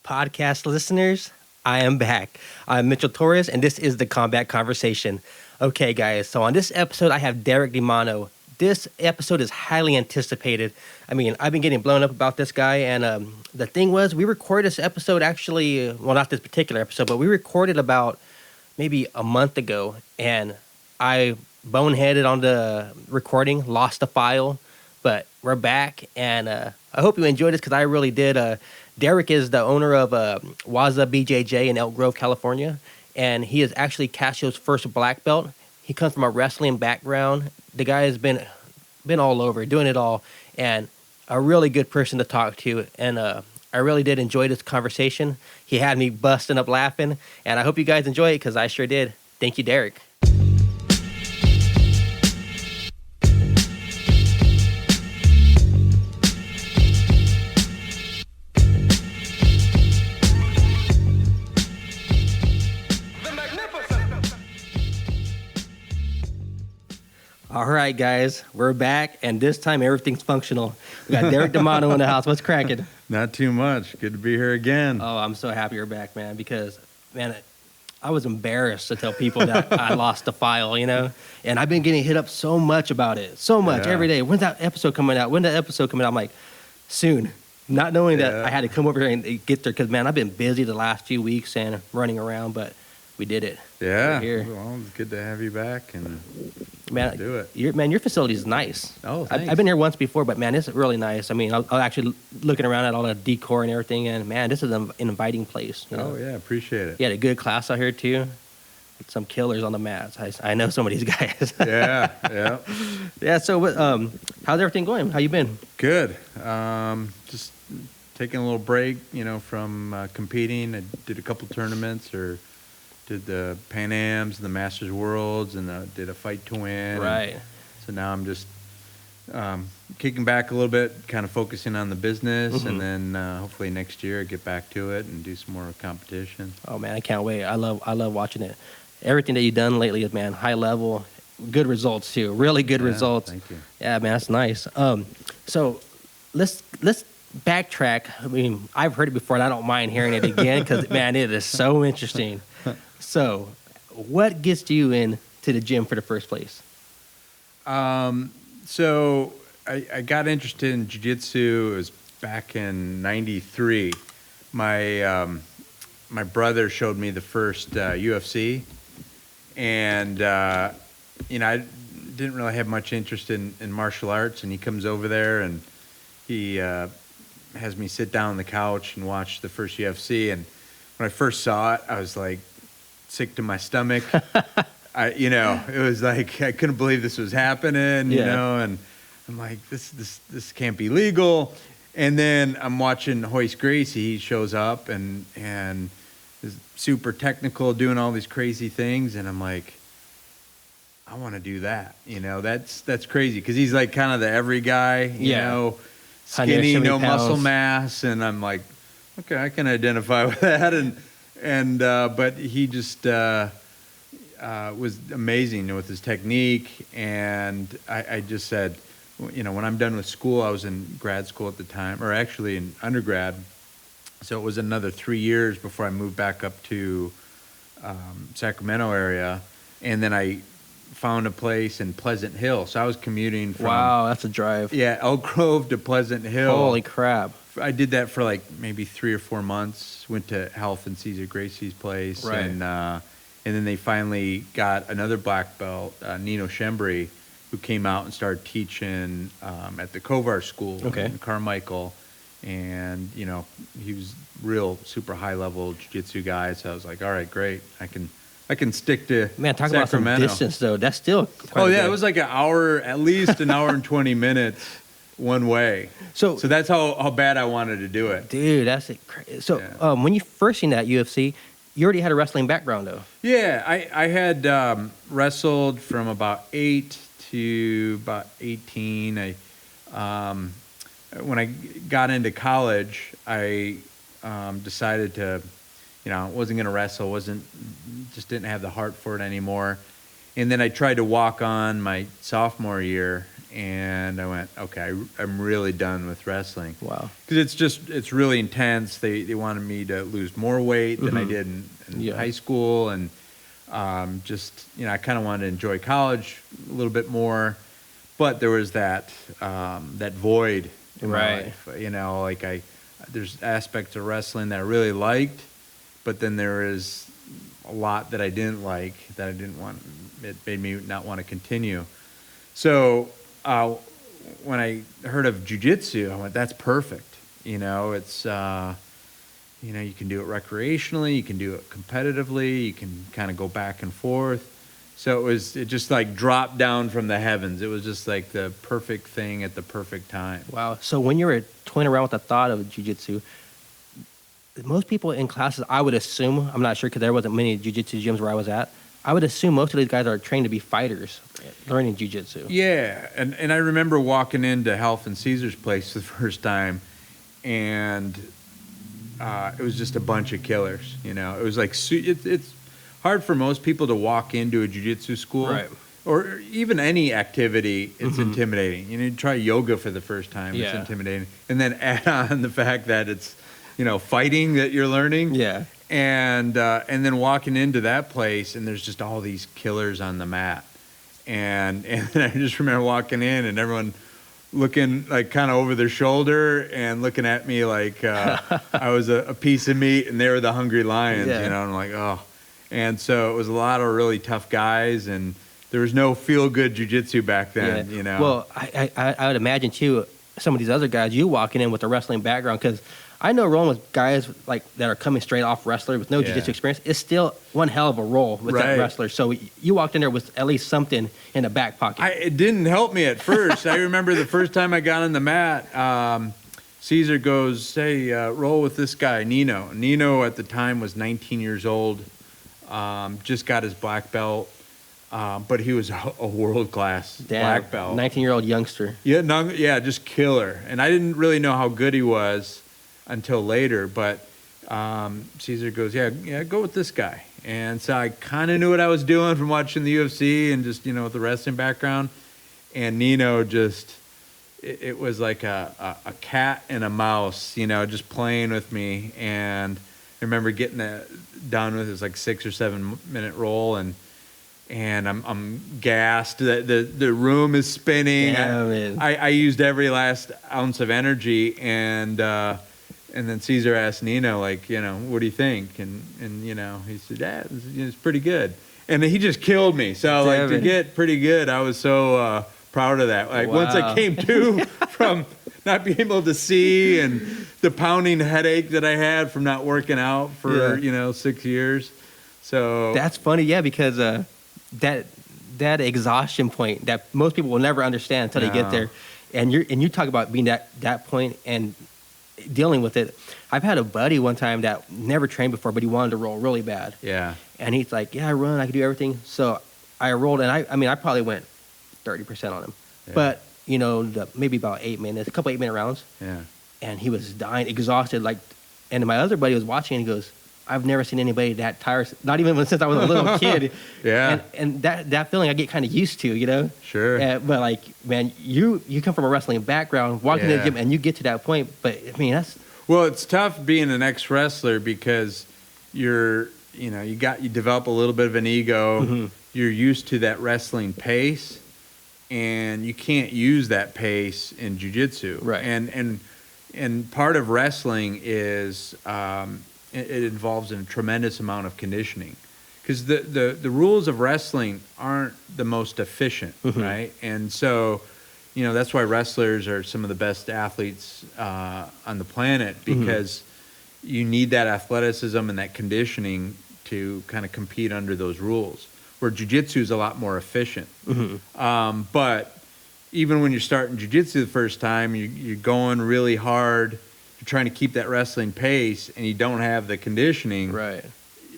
podcast listeners. I am back. I'm Mitchell Torres, and this is the Combat Conversation. Okay, guys, so on this episode, I have Derek DiManno. This episode is highly anticipated. I mean, I've been getting blown up about this guy, and the thing was, we recorded this episode actually, well, not this particular episode, but we recorded about maybe a month ago, and I boneheaded on the recording, lost the file, but we're back, and I hope you enjoyed this because I really did. Derek is the owner of Waza BJJ in Elk Grove, California, and he is actually Cassio's first black belt. He comes from a wrestling background. The guy has been all over, doing it all, and a really good person to talk to. And I really did enjoy this conversation. He had me busting up laughing, and I hope you guys enjoy it because I sure did. Thank you, Derek. All right, guys, we're back, and this time everything's functional. We got Derek DiManno in the house. What's cracking? Not too much. Good to be here again. Oh, I'm so happy you're back, man, because, man, I was embarrassed to tell people that I lost the file, and I've been getting hit up so much about it, every day. When's that episode coming out? I'm like, soon. Not knowing that I had to come over here and get there because, man, I've been busy the last few weeks and running around, but we did it. Yeah. We're here. Well, it's good to have you back and do it. Your facility is nice. Oh, thanks. I've been here once before, but, man, it's really nice. I mean, I was actually looking around at all the decor and everything, and, man, this is an inviting place. Oh, yeah, appreciate it. You had a good class out here, too. Some killers on the mats. I know some of these guys. Yeah. Yeah, so how's everything going? How you been? Good. Just taking a little break, from competing. I did a couple tournaments or did the Pan Ams and the Masters Worlds and did a fight to win. Right. So now I'm just kicking back a little bit, kind of focusing on the business, and then hopefully next year get back to it and do some more competition. Oh, man, I can't wait. I love watching it. Everything that you've done lately is, man, high level, good results too. Really good results. Thank you. Yeah, man, that's nice. So let's backtrack. I mean, I've heard it before, and I don't mind hearing it again because, man, it is so interesting. So, what gets you into the gym for the first place? So I got interested in jiu-jitsu. It was back in '93. My brother showed me the first UFC, and I didn't really have much interest in martial arts. And he comes over there and he has me sit down on the couch and watch the first UFC. And when I first saw it, I was like sick to my stomach. It was like I couldn't believe this was happening, and I'm like, this can't be legal. And then I'm watching Hoist Gracie. He shows up and is super technical, doing all these crazy things, and I'm like, I want to do that. That's crazy because he's like kind of the every guy, skinny, no muscle mass, and I'm like, okay, I can identify with that. But he just was amazing with his technique, and I just said, when I'm done with school, I was in grad school at the time, or actually in undergrad, so it was another 3 years before I moved back up to Sacramento area, and then I found a place in Pleasant Hill. So I was commuting from... Wow, that's a drive. Yeah, Elk Grove to Pleasant Hill. Holy crap. I did that for like maybe 3 or 4 months. Went to Health and Cesar Gracie's place. Right. And then they finally got another black belt, Nino Shembri, who came out and started teaching at the Kovar School in Carmichael. And, he was real super high-level jiu-jitsu guy. So I was like, all right, great. I can stick to Man, talk Sacramento. about some distance, though. That's still quite it was like an hour, at least an hour and 20 minutes one way. So that's how bad I wanted to do it. Dude, that's it. So when you first seen that UFC, you already had a wrestling background, though. Yeah, I had wrestled from about 8 to about 18. When I got into college, I decided to, wasn't going to wrestle, just didn't have the heart for it anymore. And then I tried to walk on my sophomore year, and I went, okay, I'm really done with wrestling. Wow. Because it's really intense. They wanted me to lose more weight than I did in high school, and I kind of wanted to enjoy college a little bit more, but there was that void in my life. There's aspects of wrestling that I really liked, but then there is a lot that I didn't like that I didn't want. It made me not want to continue. So when I heard of jiu-jitsu, I went, that's perfect. It's you can do it recreationally, you can do it competitively, you can kind of go back and forth. So it just like dropped down from the heavens. It was just like the perfect thing at the perfect time. Wow. So when you were toying around with the thought of jiu-jitsu, most people in classes, I would assume, I'm not sure because there wasn't many jiu-jitsu gyms where I was at, I would assume most of these guys are trained to be fighters, learning jiu-jitsu. Yeah, and I remember walking into Health and Caesar's place for the first time, and it was just a bunch of killers. It was like it's hard for most people to walk into a jiu-jitsu school, right, or even any activity. It's intimidating. You try yoga for the first time, it's intimidating, and then add on the fact that it's fighting that you're learning. Yeah. And then walking into that place, and there's just all these killers on the mat, and I just remember walking in and everyone looking like kind of over their shoulder and looking at me like I was a piece of meat and they were the hungry lions, and I'm like, oh. And so it was a lot of really tough guys, and there was no feel-good jiu-jitsu back then, Well, I would imagine too, some of these other guys, you walking in with a wrestling background, because I know rolling with guys like that are coming straight off wrestler with no jiu-jitsu experience is still one hell of a roll with that wrestler. So you walked in there with at least something in the back pocket. It didn't help me at first. I remember the first time I got on the mat, Caesar goes, hey, roll with this guy, Nino. Nino at the time was 19 years old, just got his black belt, but he was a world-class black belt. 19-year-old youngster. Yeah, just killer. And I didn't really know how good he was until later, but Caesar goes, yeah, go with this guy. And so I kind of knew what I was doing from watching the UFC and just, with the wrestling background. And Nino just, it was like a cat and a mouse, just playing with me. And I remember getting that done with his like 6 or 7 minute roll, and I'm gassed. The room is spinning. Yeah, I used every last ounce of energy, and then Caesar asked Nino, like, what do you think? And he said, yeah, it's pretty good. And he just killed me. So to get pretty good, I was so proud of that. Like once I came to from not being able to see and the pounding headache that I had from not working out for 6 years. So that's funny, because that exhaustion point that most people will never understand until they get there, and you talk about being that point and dealing with it. I've had a buddy one time that never trained before, but he wanted to roll really bad. Yeah. And he's like, I run, I can do everything. So I rolled, and I probably went 30% on him. Yeah. But, maybe about 8 minutes, a couple 8-minute rounds. Yeah. And he was dying, exhausted. And my other buddy was watching, and he goes, I've never seen anybody that tired, not even since I was a little kid. Yeah. And that feeling I get kind of used to, Sure. But man, you come from a wrestling background, walking to the gym, and you get to that point. But that's. Well, it's tough being an ex-wrestler because you develop a little bit of an ego. Mm-hmm. You're used to that wrestling pace, and you can't use that pace in jiu-jitsu. Right. And part of wrestling is it involves a tremendous amount of conditioning, because the rules of wrestling aren't the most efficient, right? And so, that's why wrestlers are some of the best athletes on the planet, because you need that athleticism and that conditioning to kind of compete under those rules, where jiu-jitsu is a lot more efficient. But even when you're starting jiu-jitsu the first time, you're going really hard, you're trying to keep that wrestling pace, and you don't have the conditioning, right?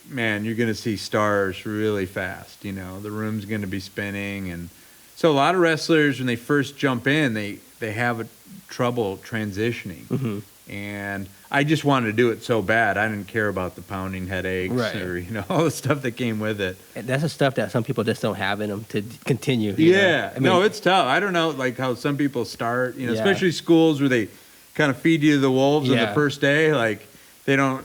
Man, you're going to see stars really fast. The room's going to be spinning. And so a lot of wrestlers, when they first jump in, they have trouble transitioning. And I just wanted to do it so bad. I didn't care about the pounding headaches Right. or, all the stuff that came with it. And that's the stuff that some people just don't have in them to continue. Yeah. I mean, No, it's tough. I don't know, like how some people start, Yeah. especially schools where they kind of feed you to the wolves on Yeah. the first day. Like they don't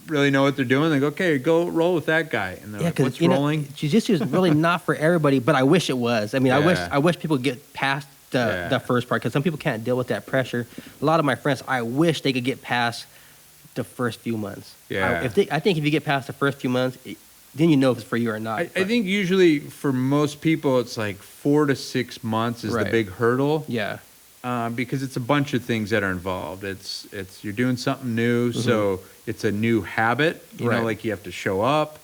really know what they're doing. They go, okay, go roll with that guy. And they're like, what's rolling? Jiu-jitsu is really not for everybody, but I wish it was. I mean, Yeah. I wish people get past the first part because some people can't deal with that pressure. A lot of my friends, I wish they could get past the first few months. Yeah. I think if you get past the first few months, then you know if it's for you or not. I think usually for most people, it's like 4 to 6 months is the Right. big hurdle. Yeah. Because it's a bunch of things that are involved. It's you're doing something new, so it's a new habit. Right. Like you have to show up.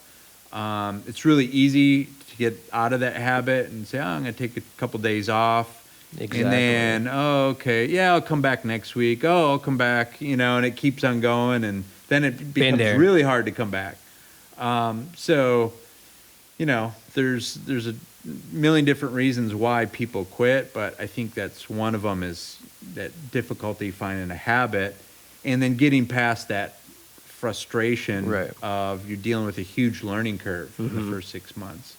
It's really easy to get out of that habit and say, I'm going to take a couple days off. Exactly. And then, okay, yeah, I'll come back next week. Oh, I'll come back, and it keeps on going, and then it becomes there. really hard to come back. So, there's a million different reasons why people quit, but I think that's one of them is that difficulty finding a habit, and then getting past that frustration Right. of you're dealing with a huge learning curve in the first 6 months.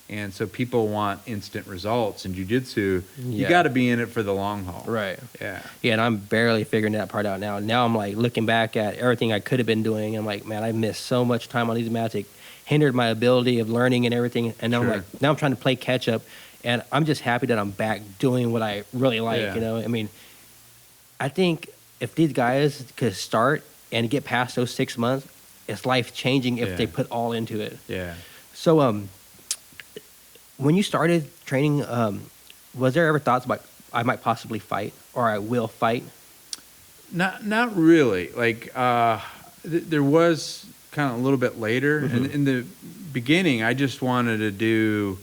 And so people want instant results in jiu-jitsu. You Yeah. got to be in it for the long haul. Right. Yeah. Yeah, and I'm barely figuring that part out now. Now I'm like looking back at everything I could have been doing. I'm like, man, I missed so much time on these mats. It hindered my ability of learning and everything. And now Sure. now I'm trying to play catch up. And I'm just happy that I'm back doing what I really like. Yeah. I mean, I think if these guys could start and get past those 6 months, it's life changing if Yeah. they put all into it. Yeah. So, when you started training, was there ever thoughts about I might possibly fight or I will fight? Not really. Like there was kind of a little bit later. And in the beginning, I just wanted to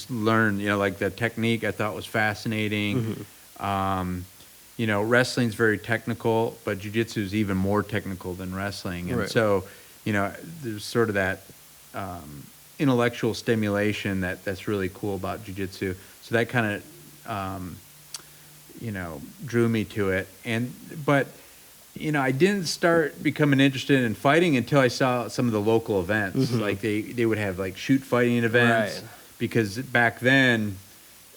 learn, like the technique I thought was fascinating. Wrestling's very technical, but jiu-jitsu is even more technical than wrestling. And Right. so, there's sort of that intellectual stimulation that's really cool about jiu-jitsu. So that kind of, drew me to it. But I didn't start becoming interested in fighting until I saw some of the local events. Like they would have like shoot fighting events. Right. Because back then,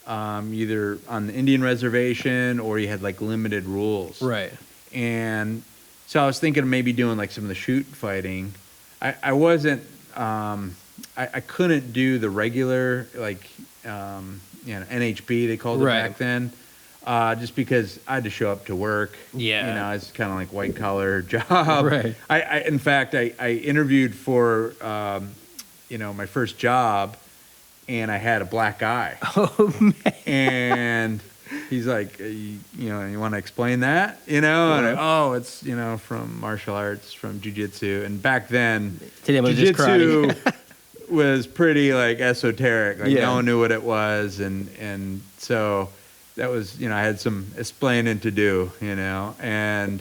either on the Indian reservation or you had like limited rules. Right. And so I was thinking of maybe doing like some of the shoot fighting. I wasn't, I couldn't do the regular, like, NHB, they called it Right. back then. Just because I had to show up to work. Yeah. It's kind of like white collar job. Right. In fact, I interviewed for, my first job, and I had a black eye. Oh, man. And he's like, you want to explain that? And it's, from martial arts, from jiu-jitsu. And back then, To them, it was just jiu-jitsu karate. was pretty like esoteric. Like Yeah. no one knew what it was. And so that was, I had some explaining to do, and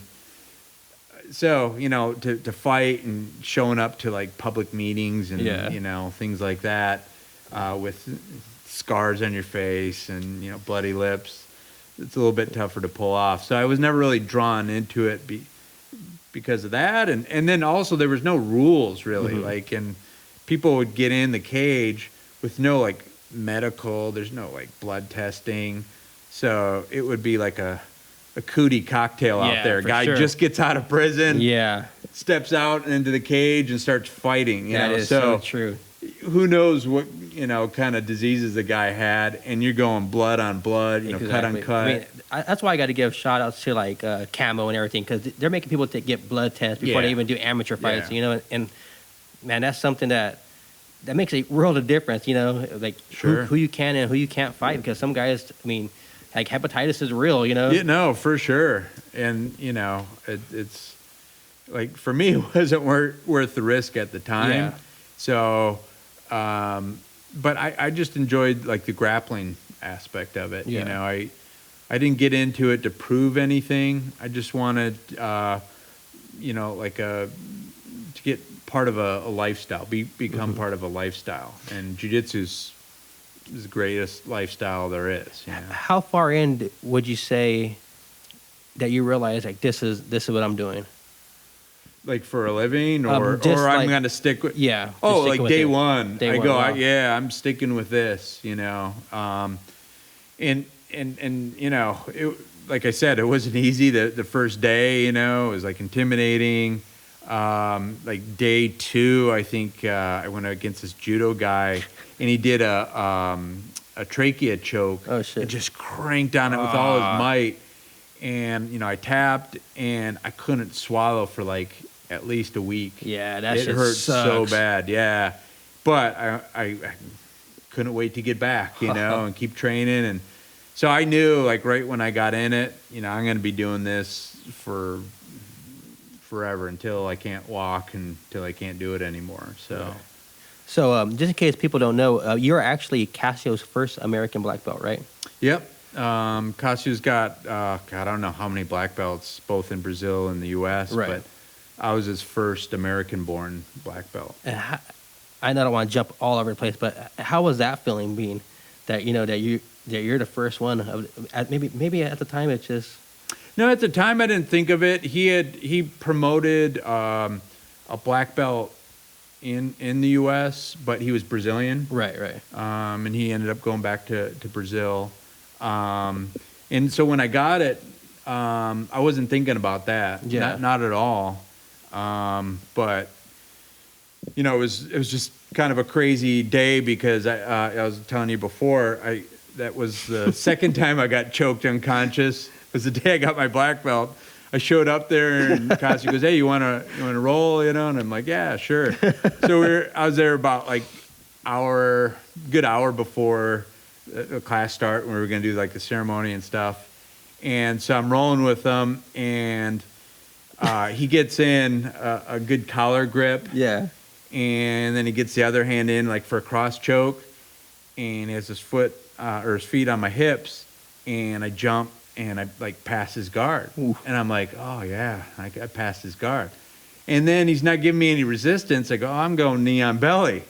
so, to fight and showing up to like public meetings and, Yeah. Things like that, with scars on your face and, bloody lips, it's a little bit tougher to pull off. So I was never really drawn into it because of that. And then also there was no rules really, like, and people would get in the cage with no like medical, there's no like blood testing. So it would be like a cootie cocktail out Yeah, there. for Guy sure. just gets out of prison, Yeah. steps out into the cage and starts fighting. That is so true. Who knows what, kind of diseases the guy had, and you're going blood on blood, cut on cut. I mean, that's why I got to give shout outs to like Camo and everything because they're making people get blood tests before they Yeah. even do amateur fights, Yeah. and man, that's something that makes a world of difference, like Sure. who you can and who you can't fight because some guys, I mean, like hepatitis is real, Yeah, no, for sure. And, it's like, for me, it wasn't worth the risk at the time. Yeah. So, but I just enjoyed like the grappling aspect of it. Yeah. I didn't get into it to prove anything. I just wanted, to get part of a lifestyle, become part of a lifestyle. And jiu-jitsu's is the greatest lifestyle there is. How far in would you say that you realize like this is what I'm doing? Like for a living, or just I'm like- going to stick with. Yeah. just Oh, sticking like with day it. one, Day I one, go, wow. yeah, I'm sticking with this, you know. And you know, like I said, it wasn't easy the first day, you know. It was like intimidating. Like day 2, I think I went against this judo guy, and he did a trachea choke. Oh, shit. And just cranked on it with all his might. And you know, I tapped, and I couldn't swallow for like at least a week. Yeah, that it shit hurt so sucks. bad. Yeah, but I couldn't wait to get back, you know, and keep training. And so I knew, like, right when I got in it, you know, I'm going to be doing this for forever until I can't walk, until I can't do it anymore. So, So just in case people don't know, you're actually Cassio's first American black belt, right? yep. Cassio's got, God, I don't know how many black belts, both in Brazil and the U.S., Right. but I was his first American-born black belt. And I don't want to jump all over the place, but how was that feeling, being that you're the first one of, maybe at the time it's just No, at the time I didn't think of it. He promoted a black belt in the U.S., but he was Brazilian. right. And he ended up going back to Brazil. And so when I got it, I wasn't thinking about that. Yeah. Not at all. But you know, it was just kind of a crazy day because I was telling you before, that was the second time I got choked unconscious. It was the day I got my black belt. I showed up there, and Cassio goes, "Hey, you wanna roll?" You know, and I'm like, "Yeah, sure." So I was there about like good hour before the class start, when we were gonna do like the ceremony and stuff. And so I'm rolling with him, and he gets in a good collar grip, Yeah. and then he gets the other hand in like for a cross choke, and he has his foot or his feet on my hips, and I jump and I like pass his guard. Ooh. And I'm like, oh yeah, I passed his guard. And then he's not giving me any resistance. I go, oh, I'm going knee on belly.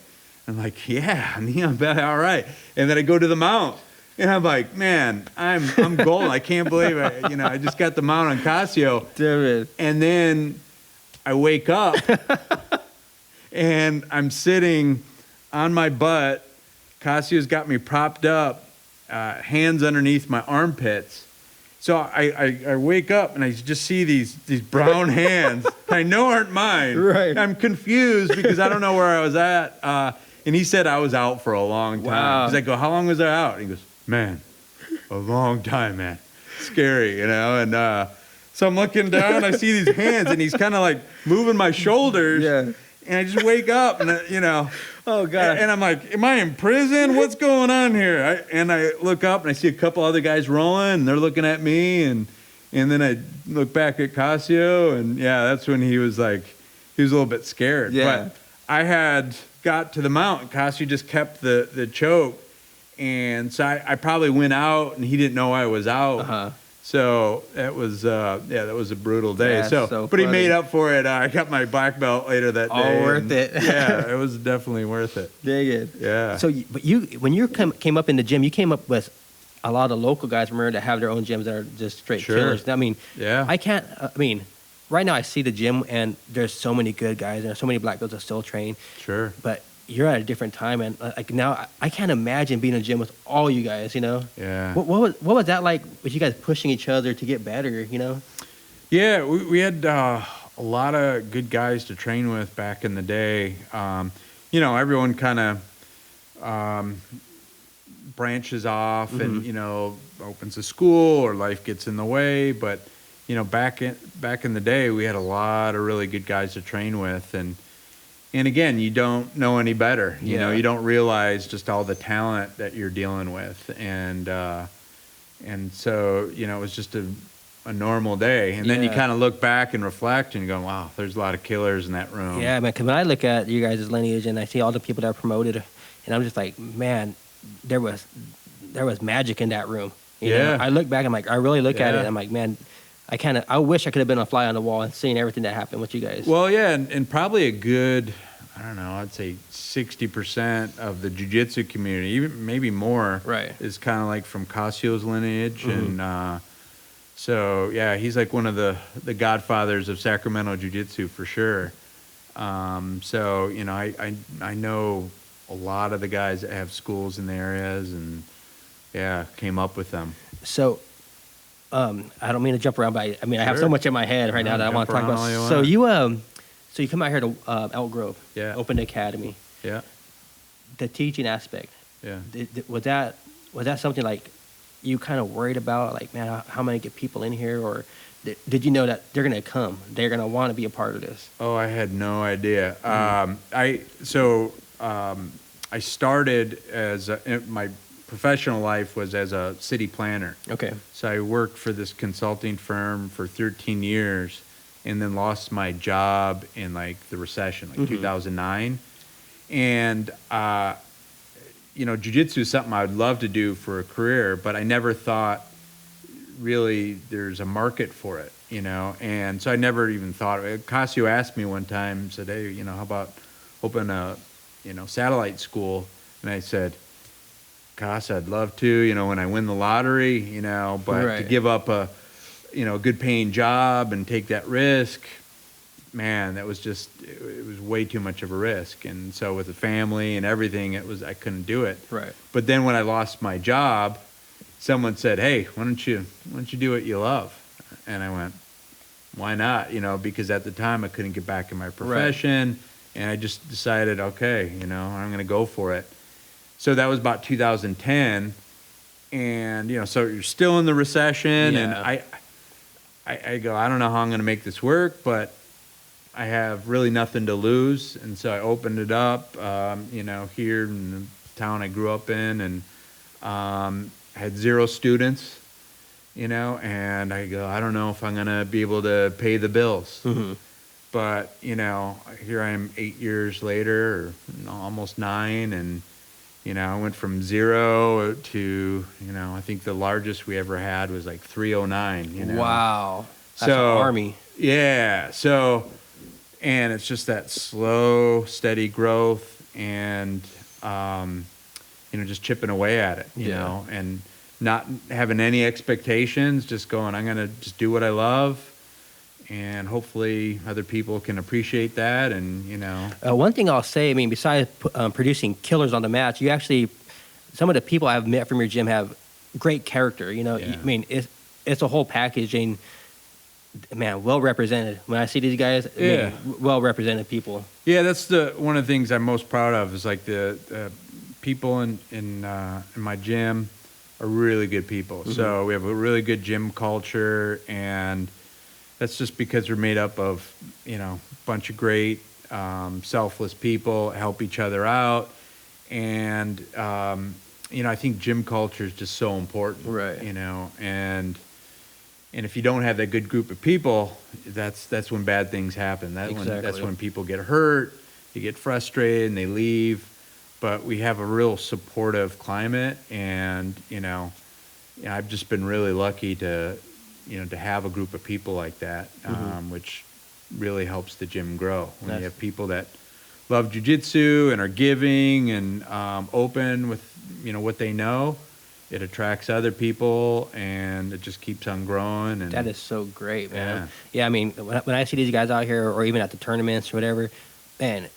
I'm like, yeah, knee on belly, all right. And then I go to the mount, and I'm like, man, I'm golden. I can't believe it. I just got the mount on Cassio. Damn it. And then I wake up and I'm sitting on my butt. Cassio's got me propped up, hands underneath my armpits. So I wake up and I just see these brown hands I know aren't mine. Right. I'm confused because I don't know where I was at. And he said I was out for a long time. Wow. Because I go, how long was I out? And he goes, man, a long time, man. Scary, And so I'm looking down, I see these hands, and he's kind of like moving my shoulders. Yeah. And I just wake up, and Oh God. and I'm like, am I in prison? What's going on here? And I look up, and I see a couple other guys rolling, and they're looking at me, and then I look back at Cassio, and yeah, that's when he was a little bit scared. Yeah. But I had got to the mount. Cassio just kept the choke, and so I probably went out, and he didn't know I was out. Uh-huh. So that was that was a brutal day. That's so but he funny. made up for it. I got my black belt later that All day. worth and it. Yeah, it was definitely worth it. Dang it. Yeah. So, when you came up in the gym, you came up with a lot of local guys, remember, that have their own gyms that are just straight Sure. killers. I mean, Yeah. right now I see the gym, and there's so many good guys, and there's so many black belts that still train. Sure. But you're at a different time, and now I can't imagine being in a gym with all you guys. Yeah. What was that like? With you guys pushing each other to get better? Yeah, we had a lot of good guys to train with back in the day. Everyone kind of branches off and opens a school, or life gets in the way. But back in the day, we had a lot of really good guys to train with, and again, you don't know any better. You don't realize just all the talent that you're dealing with, and so it was just a normal day. And then you Yeah. kind of look back and reflect, and you go, wow, there's a lot of killers in that room. Yeah, man. Because when I look at you guys' lineage and I see all the people that are promoted, and I'm just like, man, there was magic in that room. You know? Yeah. I look back, I'm like, I really look at it, Yeah. I'm like, man, I wish I could have been a fly on the wall and seen everything that happened with you guys. Well, yeah, and probably a good, I don't know, I'd say 60% of the jiu-jitsu community, even maybe more, Right. is kind of like from Cassio's lineage. Mhm. And So yeah, he's like one of the godfathers of Sacramento Jiu-Jitsu for sure. So I know a lot of the guys that have schools in the areas, and yeah, came up with them. So, I don't mean to jump around, but I have so Sure. much in my head right now that I want to talk Jump around about. all you So want. you come out here to Elk Grove, Yeah. open the academy. Yeah, The teaching aspect, yeah. was that something like you kind of worried about? Like, man, how am I gonna get people in here? Or did you know that they're gonna come? They're gonna want to be a part of this. Oh, I had no idea. I started my professional life was as a city planner. Okay. So I worked for this consulting firm for 13 years, and then lost my job in like the recession, like 2009. And jiu-jitsu is something I would love to do for a career, but I never thought really there's a market for it, and so I never even thought of it. Cassio asked me one time, said, hey, how about open a satellite school? And I said, Cass, I'd love to, when I win the lottery, but Right. to give up a good paying job and take that risk, man, that was just, it was way too much of a risk. And so with the family and everything, I couldn't do it. Right. But then when I lost my job, someone said, hey, why don't you do what you love? And I went, why not? Because at the time I couldn't get back in my profession. And I just decided, okay, I'm going to go for it. So that was about 2010. And, so you're still in the recession. Yeah. And I go, I don't know how I'm going to make this work, but I have really nothing to lose. And so I opened it up, here in the town I grew up in, and had 0 students, and I go, I don't know if I'm going to be able to pay the bills. Mm-hmm. But, here I am 8 years later, or almost 9, and, I went from 0 to, I think the largest we ever had was like 309, Wow. That's So, an army. Yeah. So, and it's just that slow, steady growth, and, just chipping away at it, you know, and not having any expectations, just going, I'm going to just do what I love. And hopefully other people can appreciate that. And, One thing I'll say, besides producing killers on the mats, you actually, some of the people I've met from your gym have great character. Yeah. It's a whole package, and man, well represented. When I see these guys, Yeah. well represented people. Yeah, that's one of the things I'm most proud of is like the people in my gym are really good people. Mm-hmm. So we have a really good gym culture, and that's just because we're made up of, a bunch of great, selfless people, help each other out. And, I think gym culture is just so important, Right. And if you don't have that good group of people, that's when bad things happen. Exactly. That's when people get hurt, they get frustrated, and they leave. But we have a real supportive climate, and, I've just been really lucky to have a group of people like that, which really helps the gym grow. When you have people that love jiu-jitsu and are giving and open with, what they know, it attracts other people, and it just keeps on growing. And that is so great, man. Yeah, when I see these guys out here, or even at the tournaments or whatever, man,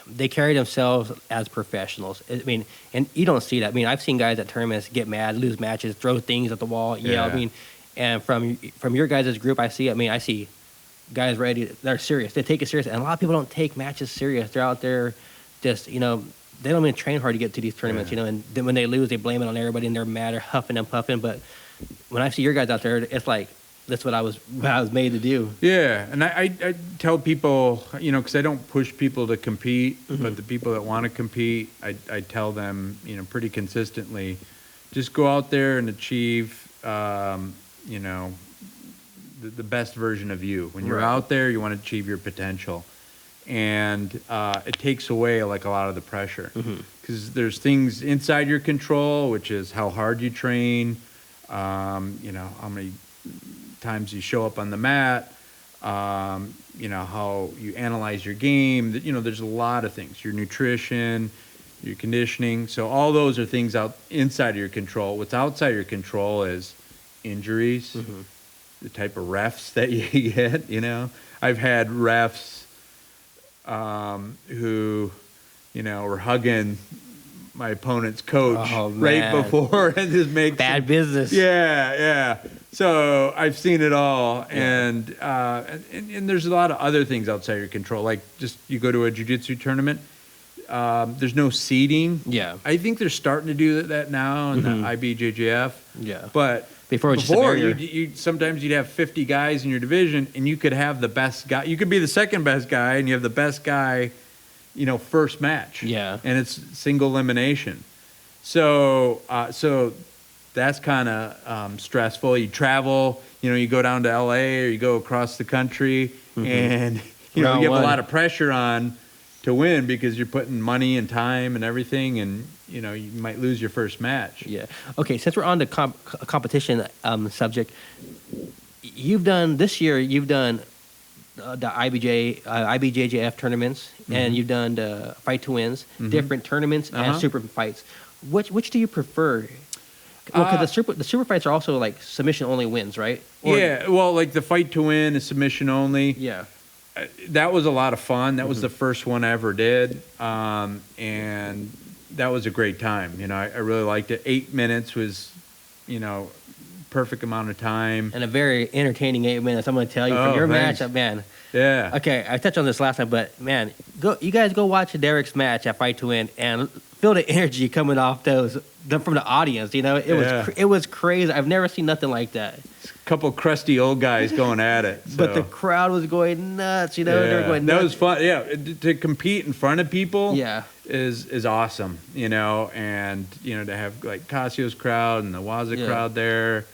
they carry themselves as professionals. And you don't see that. I've seen guys at tournaments get mad, lose matches, throw things at the wall, yell. Yeah. And from your guys' group, I see guys ready. They're serious. They take it serious. And a lot of people don't take matches serious. They're out there just, they don't even train hard to get to these tournaments, and then when they lose, they blame it on everybody, and they're mad or huffing and puffing. But when I see your guys out there, it's like, that's what I was made to do. Yeah, and I tell people, because I don't push people to compete, but the people that want to compete, I tell them, pretty consistently, just go out there and achieve, the best version of you. When you're out there, you want to achieve your potential. And it takes away like a lot of the pressure, because there's things inside your control, which is how hard you train, how many times you show up on the mat, how you analyze your game. There's a lot of things, your nutrition, your conditioning. So all those are things out inside of your control. What's outside your control is, injuries, the type of refs that you get. I've had refs who, were hugging my opponent's coach right before and just make bad business. Yeah. So I've seen it all, and there's a lot of other things outside your control. Like just you go to a jiu-jitsu tournament, there's no seating. Yeah, I think they're starting to do that now in the IBJJF. Yeah, but before you sometimes you'd have 50 guys in your division, and you could have the best guy. You could be the second best guy, and you have the best guy. First match. Yeah. And it's single elimination. So that's kind of stressful. You travel, you go down to LA or you go across the country, and you have a lot of pressure on to win because you're putting money and time and everything, and you might lose your first match. Yeah. Okay, since we're on the competition subject, you've done the IBJJF tournaments, and you've done the Fight to Wins, different tournaments and super fights. Which do you prefer? Well, because the super fights are also like submission only wins, right? Like the Fight to Win is submission only. Yeah. That was a lot of fun. That was the first one I ever did, and that was a great time. I really liked it. 8 minutes was, perfect amount of time. And a very entertaining 8 minutes. I'm going to tell you from your match, man. Yeah. Okay, I touched on this last time, but man, you guys go watch Derek's match at Fight to Win and feel the energy coming off from the audience. It was crazy. I've never seen nothing like that. A couple crusty old guys going at it. So. But the crowd was going nuts. They were going nuts. That was fun. Yeah, to compete in front of people. Yeah. Is awesome. And to have like Cassio's crowd and the Waza crowd there.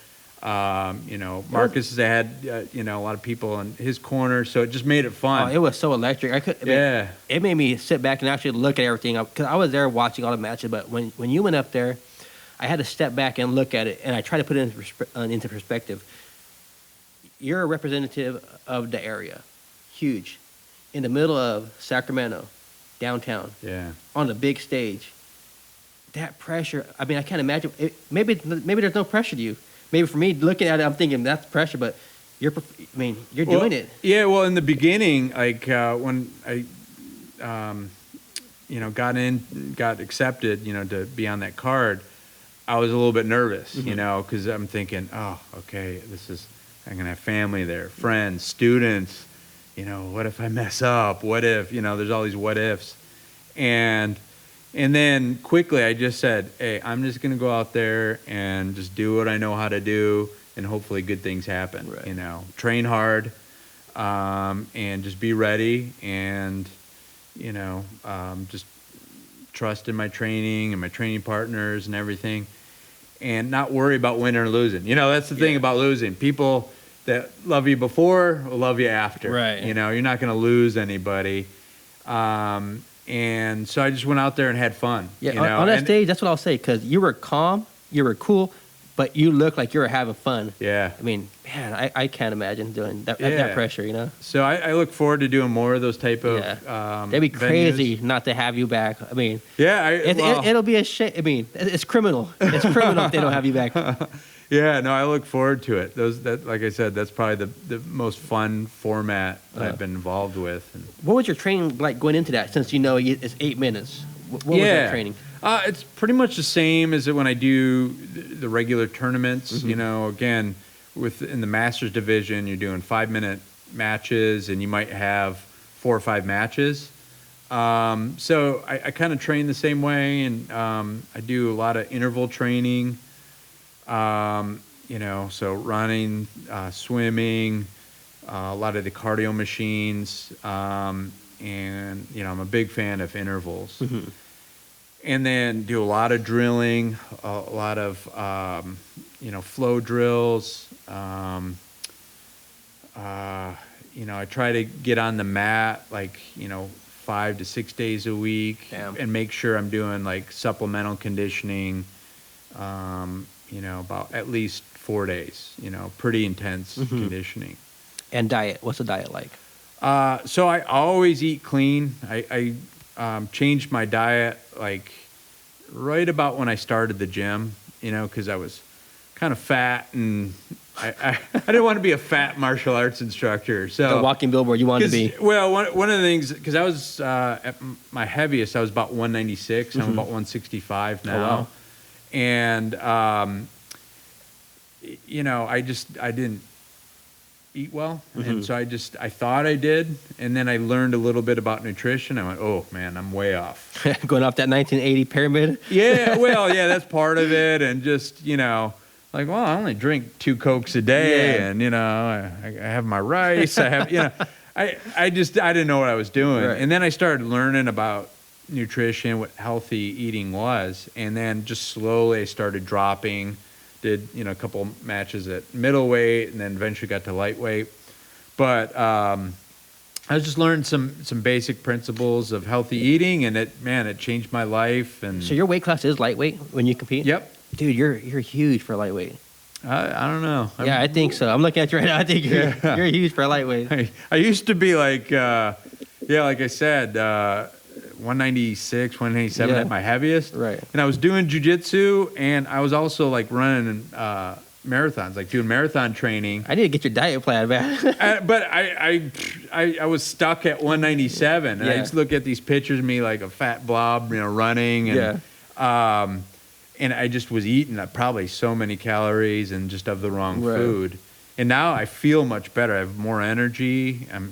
Marcus had a lot of people in his corner, so it just made it fun. Oh, it was so electric. It made me sit back and actually look at everything because I was there watching all the matches. But when you went up there, I had to step back and look at it, and I tried to put it into perspective. You're a representative of the area, huge, in the middle of Sacramento, downtown, on the big stage. That pressure. I can't imagine. Maybe there's no pressure to you. Maybe for me, looking at it, I'm thinking that's pressure, but you're doing it. Yeah, well, in the beginning, like when I, got accepted, to be on that card, I was a little bit nervous, because I'm thinking, oh, okay, I'm going to have family there, friends, students, what if I mess up? What if, there's all these what ifs. And then quickly I just said, hey, I'm just going to go out there and just do what I know how to do, and hopefully good things happen. Right. Train hard, and just be ready, and, just trust in my training and my training partners and everything, and not worry about winning or losing. That's the thing about losing. People that love you before will love you after. Right. You're not going to lose anybody. And so I just went out there and had fun. Yeah, on that stage, that's what I'll say, because you were calm, you were cool, but you looked like you were having fun. Yeah. Man, I can't imagine doing that pressure, So I look forward to doing more of those type of That'd be crazy not to have you back. It'll be a shame. It's criminal. It's criminal if they don't have you back. Yeah, no, I look forward to it. Like I said, that's probably the most fun format I've been involved with. What was your training like going into that? Since it's 8 minutes. What was that training? It's pretty much the same as when I do the regular tournaments. Again, in the Masters division, you're doing 5-minute matches, and you might have 4 or 5 matches. So I kind of train the same way, and I do a lot of interval training. So running, swimming, a lot of the cardio machines, and I'm a big fan of intervals. And then do a lot of drilling, a lot of flow drills. I try to get on the mat 5 to 6 days a week. Damn. And make sure I'm doing like supplemental conditioning. About at least 4 days, pretty intense conditioning. And diet, what's the diet like? So I always eat clean. I changed my diet like right about when I started the gym, because I was kind of fat, and I didn't want to be a fat martial arts instructor. So The walking billboard you wanted to be. Well, one of the things, because I was at my heaviest, I was about 196. I'm about 165 now. Oh, wow. And I didn't eat well, and so I thought I did, and then I learned a little bit about nutrition. I went, oh man, I'm way off. Going off that 1980 pyramid. Yeah, well, yeah, that's part of it, and just like, well, I only drink 2 Cokes a day, and I have my rice. I have, I didn't know what I was doing, Right. and then I started learning about nutrition, what healthy eating was, and then just slowly I started dropping. Did a couple matches at middleweight, and then eventually got to lightweight. But I was just learning some basic principles of healthy eating, and it changed my life. And So your weight class is lightweight when you compete? Yep. Dude, you're huge for lightweight. I don't know. Yeah, I think so. I'm looking at you right now. I think you're huge for lightweight. I used to be like, like I said, 196, 197 at my heaviest. Right. And I was doing jujitsu, and I was also like running marathons, like doing marathon training. I need to get your diet plan, man. But I was stuck at 197, and I just look at these pictures of me like a fat blob, running, and and I just was eating probably so many calories and just of the wrong food. And now I feel much better. I have more energy. I'm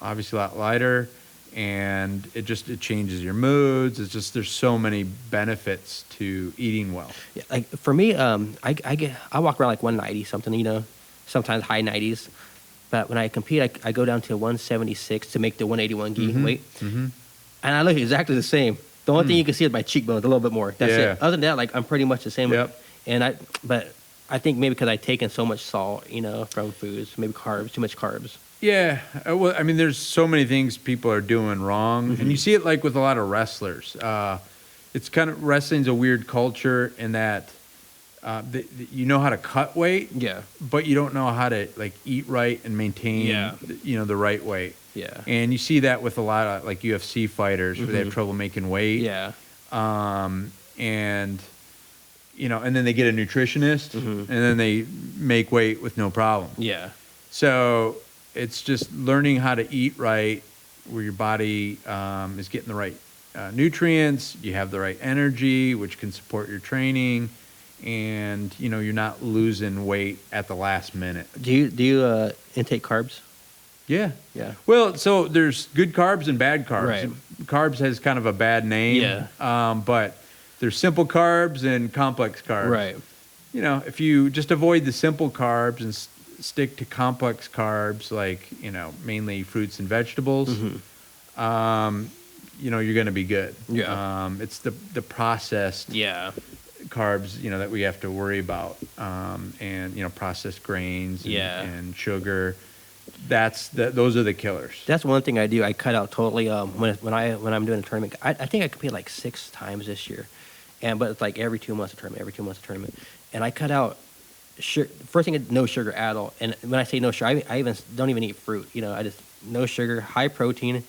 obviously a lot lighter, and it changes your moods. It's just there's so many benefits to eating well. Yeah, like for me, I walk around like 190 something, sometimes high 90s. But when I compete, I go down to 176 to make the 181 gi weight, and I look exactly the same. The only thing you can see is my cheekbones a little bit more. That's it. Other than that, like I'm pretty much the same. Yep. But I think maybe because I've taken so much salt, from foods, maybe carbs, too much carbs. Yeah, well, I mean, there's so many things people are doing wrong, and you see it like with a lot of wrestlers. It's kind of wrestling's a weird culture in that you know how to cut weight, but you don't know how to like eat right and maintain, the right weight. Yeah, and you see that with a lot of like UFC fighters where they have trouble making weight. Yeah, and and then they get a nutritionist, and then they make weight with no problem. Yeah, so it's just learning how to eat right, where your body is getting the right nutrients, you have the right energy, which can support your training, and you're not losing weight at the last minute. Do you intake carbs? Yeah. Well, so there's good carbs and bad carbs. Right. Carbs has kind of a bad name. Yeah. But there's simple carbs and complex carbs. Right. If you just avoid the simple carbs and stick to complex carbs, like, mainly fruits and vegetables, you're going to be good. Yeah. It's the processed carbs, that we have to worry about. And, processed grains and sugar. Those are the killers. That's one thing I do. I cut out totally when I'm doing a tournament. I think I competed like 6 times this year, but it's like every 2 months a tournament, and I cut out first thing, no sugar at all. And when I say no sugar, I even don't even eat fruit. I just no sugar, high protein,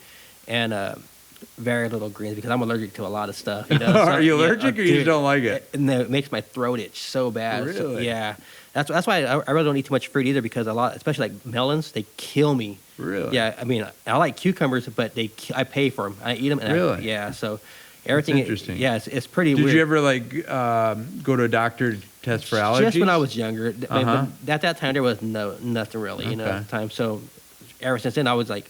and very little greens because I'm allergic to a lot of stuff. So, are you allergic or you just don't like it? And it makes my throat itch so bad. Really? So, yeah. That's why I really don't eat too much fruit either because a lot, especially like melons, they kill me. Really? Yeah. I mean, I like cucumbers, but I pay for them. I eat them. And Really? So everything. That's interesting. It's pretty weird. Did you ever go to a doctor to test for allergies? Just when I was younger. But at that time, there was nothing really, at the time. So ever since then, I was like,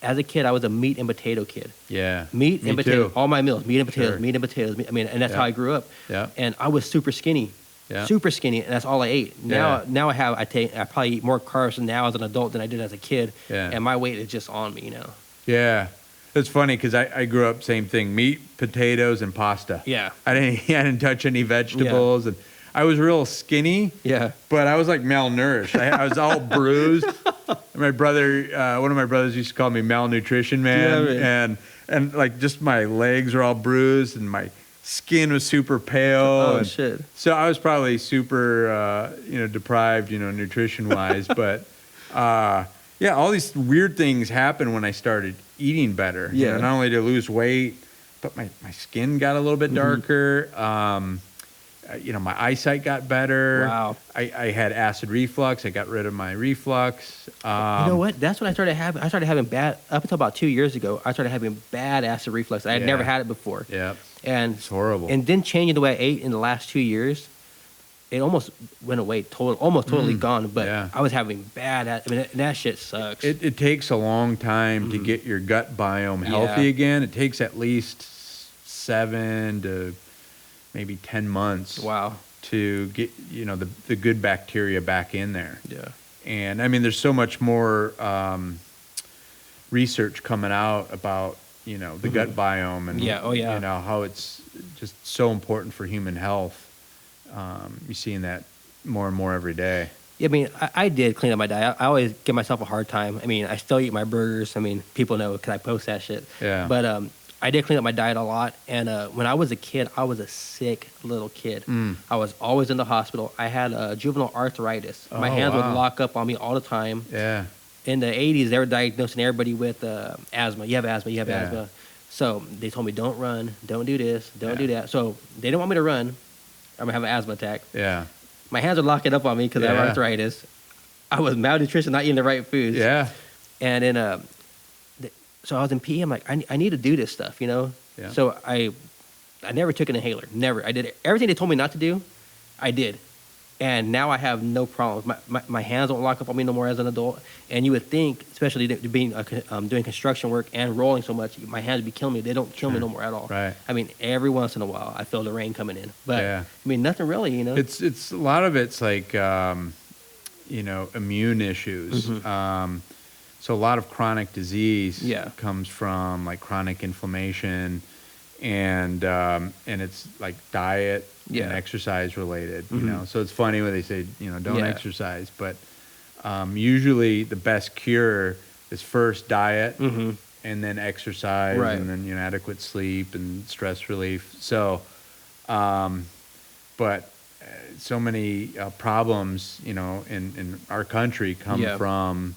as a kid, I was a meat and potato kid. Yeah. Meat and potatoes. Too. All my meals, meat and potatoes, Sure. meat and potatoes. And that's how I grew up. Yeah. And I was super skinny. Yeah. Super skinny, and that's all I ate. Now I probably eat more carbs now as an adult than I did as a kid. Yeah. And my weight is just on me, Yeah. It's funny because I grew up same thing: meat, potatoes, and pasta. Yeah. I didn't touch any vegetables, and I was real skinny. Yeah. But I was like malnourished. I was all bruised. My brother, one of my brothers, used to call me malnutrition man, and like just my legs were all bruised, and my skin was super pale. Oh, shit. So I was probably super, deprived, nutrition wise, but. All these weird things happened when I started eating better. Yeah. Not only to lose weight, but my skin got a little bit darker. my eyesight got better. Wow. I had acid reflux. I got rid of my reflux. You know what? That's when I started having. I started having bad up until about 2 years ago. I started having bad acid reflux. I had never Yeah. had it before. Yeah. And It's horrible. And then changing the way I ate in the last 2 years, it almost went away. Almost totally gone. But yeah. I was having bad. I mean, that shit sucks. It takes a long time to get your gut biome healthy Yeah. again. It takes at least 7 to maybe 10 months. Wow. To get the good bacteria back in there. Yeah. And I mean, there's so much more research coming out about the gut biome and how it's just so important for human health. You're seeing that more and more every day. I mean, I did clean up my diet. I always give myself a hard time. I mean, I still eat my burgers. I mean, people know because I post that shit. Yeah. But I did clean up my diet a lot. And when I was a kid, I was a sick little kid. I was always in the hospital. I had juvenile arthritis. My hands would lock up on me all the time. Yeah. In the 80s, they were diagnosing everybody with asthma. You have asthma. You have Yeah. asthma. So they told me, don't run. Don't do this. Don't do that. So they didn't want me to run. I'm going to have an asthma attack. Yeah. My hands are locking up on me because I have arthritis. I was malnutrition, not eating the right foods. Yeah. And then, so I was in PE. I'm like, I need to do this stuff, Yeah. So I never took an inhaler. Never. I did everything they told me not to do. I did, and now I have no problems. My hands don't lock up on me no more as an adult. And you would think, especially being doing construction work and rolling so much, my hands would be killing me. They don't kill me no more at all. Right. I mean, every once in a while, I feel the rain coming in, but I mean, nothing really. It's a lot of it's like immune issues. So a lot of chronic disease comes from like chronic inflammation, and it's like diet and exercise related. So it's funny when they say don't exercise, but usually the best cure is first diet and then exercise and then adequate sleep and stress relief. So, but so many problems in our country come from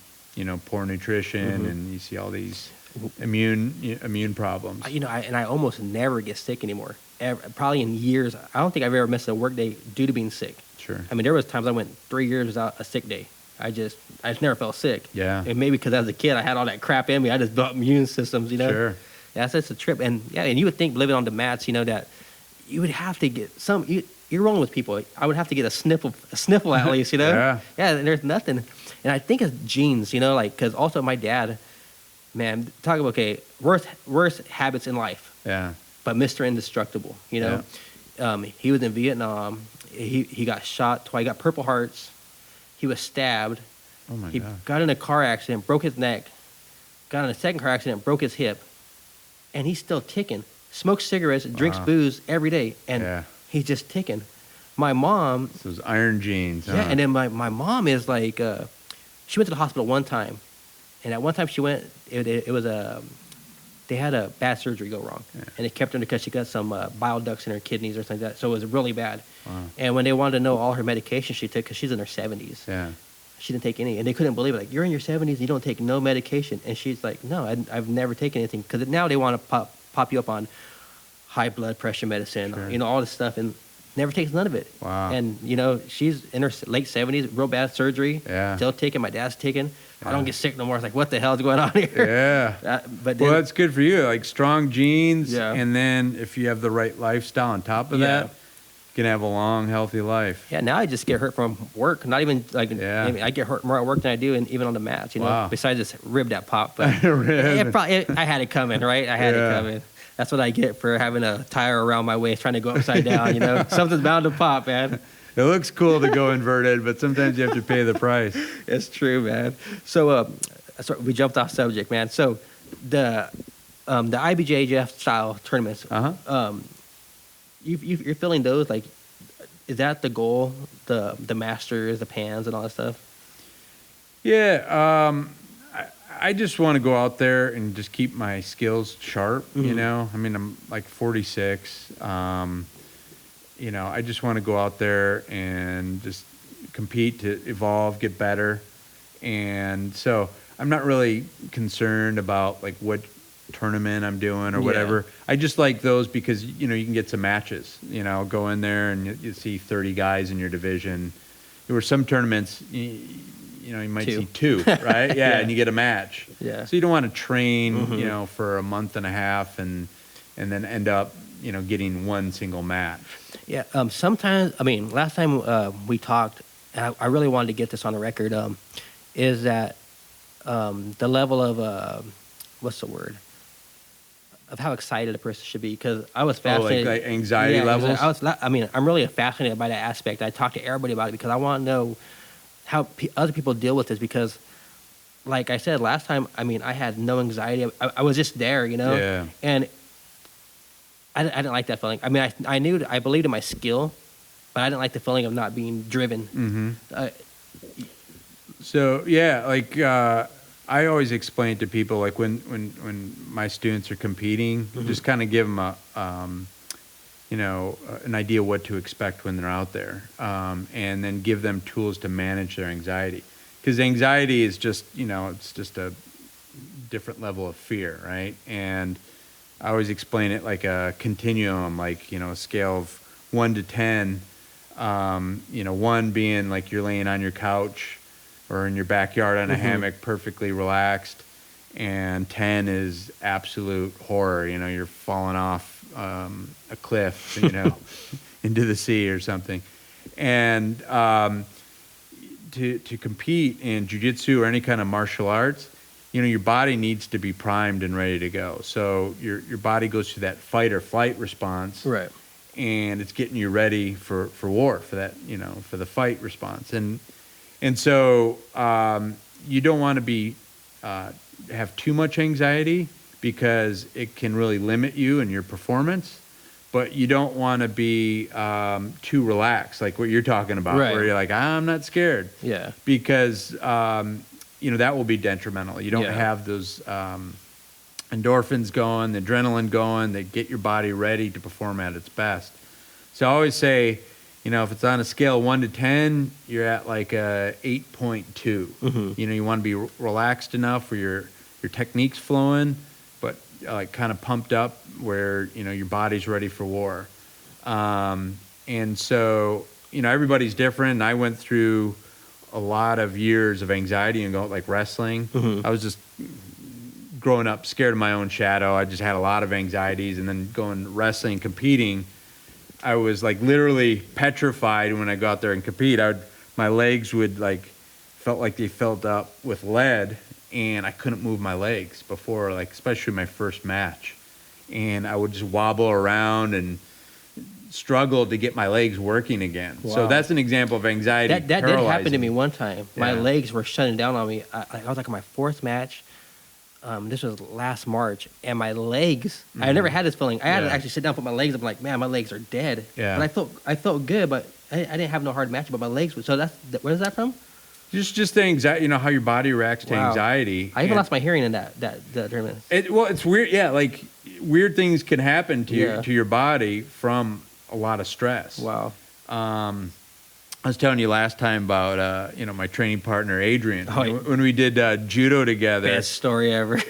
poor nutrition, and you see all these immune problems. I almost never get sick anymore. Probably in years, I don't think I've ever missed a work day due to being sick. Sure. I mean, there was times I went 3 years without a sick day. I just never felt sick. Yeah. And maybe because as a kid I had all that crap in me, I just built immune systems. Sure. That's just a trip. And and you would think living on the mats, that you would have to get some. You're wrong with people. I would have to get a sniffle at least. Yeah. Yeah. And there's nothing. And I think it's genes. Because also my dad, man, talk about worst habits in life. Yeah. But Mr. Indestructible. He was in Vietnam. He got shot twice. He got Purple Hearts. He was stabbed. Oh my He God. got in a car accident, broke his neck. Got in a second car accident, broke his hip. And he's still ticking. Smokes cigarettes, drinks booze every day, and he's just ticking. My mom. Those iron genes. Yeah, and then my mom is like, she went to the hospital one time, and at one time she went, it was they had a bad surgery go wrong, and it kept her because she got some bile ducts in her kidneys or something like that, so it was really bad. Wow. And when they wanted to know all her medication she took, because she's in her 70s, she didn't take any, and they couldn't believe it. Like, you're in your 70s, you don't take no medication, and she's like, no, I've never taken anything, because now they want to pop you up on high blood pressure medicine, all this stuff, and never takes none of it. Wow. And she's in her late 70s, real bad surgery, still taking. My dad's taking. I don't get sick no more. It's like, what the hell is going on here? Yeah. But then, Well, that's good for you. Like strong genes, Yeah. and then if you have the right lifestyle on top of that, you can have a long, healthy life. yeah, now I just get hurt from work. Not even like, Yeah. I mean, I get hurt more at work than I do, and even on the mats. Wow. Besides this rib that popped, but Rib. I had it coming, right? I had it coming. That's what I get for having a tire around my waist, trying to go upside down. Something's bound to pop, man. It looks cool to go inverted, but sometimes you have to pay the price. It's true, man. So, we jumped off subject, man. So, the IBJJF style tournaments. You're feeling those, like, is that the goal? The masters, the pans, and all that stuff. Yeah. I just want to go out there and just keep my skills sharp. I mean, I'm like 46. I just want to go out there and just compete to evolve, get better. And so I'm not really concerned about like what tournament I'm doing or whatever. I just like those because, you know, you can get some matches, you know, go in there and you see 30 guys in your division. There were some tournaments, you know, you might see two, right? Yeah, and you get a match. Yeah. So you don't want to train, you know, for a month and a half and then end up, you know, getting one single match. Yeah. Sometimes, I mean, last time we talked, and I really wanted to get this on the record, is that the level of, what's the word? Of how excited a person should be, because I was fascinated. Like anxiety levels? I'm really fascinated by that aspect. I talk to everybody about it because I want to know how other people deal with this, because like I said last time, I mean, I had no anxiety. I was just there, you know? Yeah. And I didn't like that feeling. I mean, I believed in my skill, but I didn't like the feeling of not being driven. So, yeah, like I always explain to people, like when my students are competing, just kind of give them you know, an idea what to expect when they're out there, and then give them tools to manage their anxiety. Because anxiety is just, you know, it's just a different level of fear, right? And I always explain it like a continuum, like, you know, a scale of 1 to 10, you know, 1 being like you're laying on your couch or in your backyard on a hammock, perfectly relaxed, and 10 is absolute horror. You know, you're falling off a cliff, you know, into the sea or something. And to compete in jiu-jitsu or any kind of martial arts, you know, your body needs to be primed and ready to go. So your body goes through that fight or flight response, Right. and it's getting you ready for war, for that, you know, for the fight response. And so you don't want to be have too much anxiety, because it can really limit you and your performance. But you don't want to be too relaxed, like what you're talking about, Right. where you're like, I'm not scared. Yeah. Because you know, that will be detrimental. You don't have those endorphins going, the adrenaline going, that get your body ready to perform at its best. So I always say, you know, if it's on a scale of 1 to 10, you're at like a 8.2. You know, you want to be relaxed enough where your technique's flowing, but like kind of pumped up where, you know, your body's ready for war. And so, you know, everybody's different. And I went through a lot of years of anxiety and going like wrestling. I was just growing up scared of my own shadow. I just had a lot of anxieties, and then going wrestling, competing, I was like literally petrified when I go out there and compete. My legs would felt like they filled up with lead, and I couldn't move my legs before, like especially my first match. And I would just wobble around and struggle to get my legs working again. Wow. So that's an example of anxiety. That did happen to me one time. My Yeah. legs were shutting down on me. I was like on my 4th match. This was last March, and my legs, I never had this feeling. I had to actually sit down, put my legs up, like, man, my legs are dead. Yeah. But I felt good, but I didn't have no hard match, but my legs were, so where is that from? Just the anxiety, you know, how your body reacts to anxiety. I even lost my hearing in that tournament. Well, it's weird. Yeah, like weird things can happen to your body from a lot of stress. Wow. I was telling you last time about you know, my training partner Adrian. Oh, yeah. When we did judo together. Best story ever.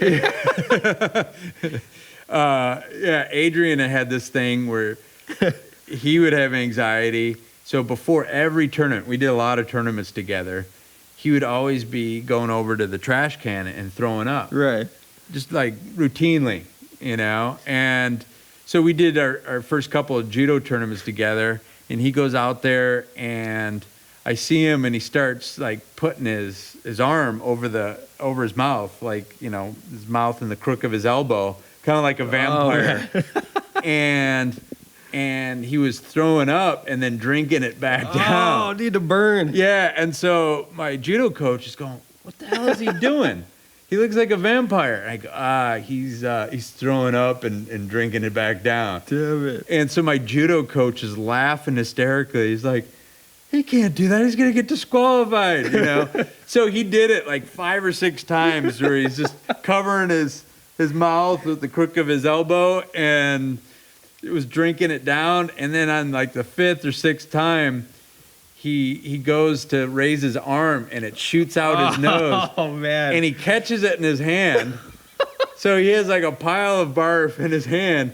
Yeah, Adrian had this thing where he would have anxiety. So before every tournament, we did a lot of tournaments together, he would always be going over to the trash can and throwing up. Right. Just like routinely, you know. And so we did our first couple of judo tournaments together, and he goes out there, and I see him, and he starts like putting his arm over his mouth, like, you know, his mouth in the crook of his elbow, kind of like a vampire. And he was throwing up and then drinking it back down. Oh, need to burn. Yeah, and so my judo coach is going, what the hell is he doing? He looks like a vampire. And I go, he's throwing up and drinking it back down. Damn it. And so my judo coach is laughing hysterically. He's like, he can't do that. He's going to get disqualified, you know? So he did it like 5 or 6 times where he's just covering his mouth with the crook of his elbow, and it was drinking it down. And then on like the 5th or 6th time, he goes to raise his arm, and it shoots out his nose. Oh, man. And he catches it in his hand, So he has like a pile of barf in his hand,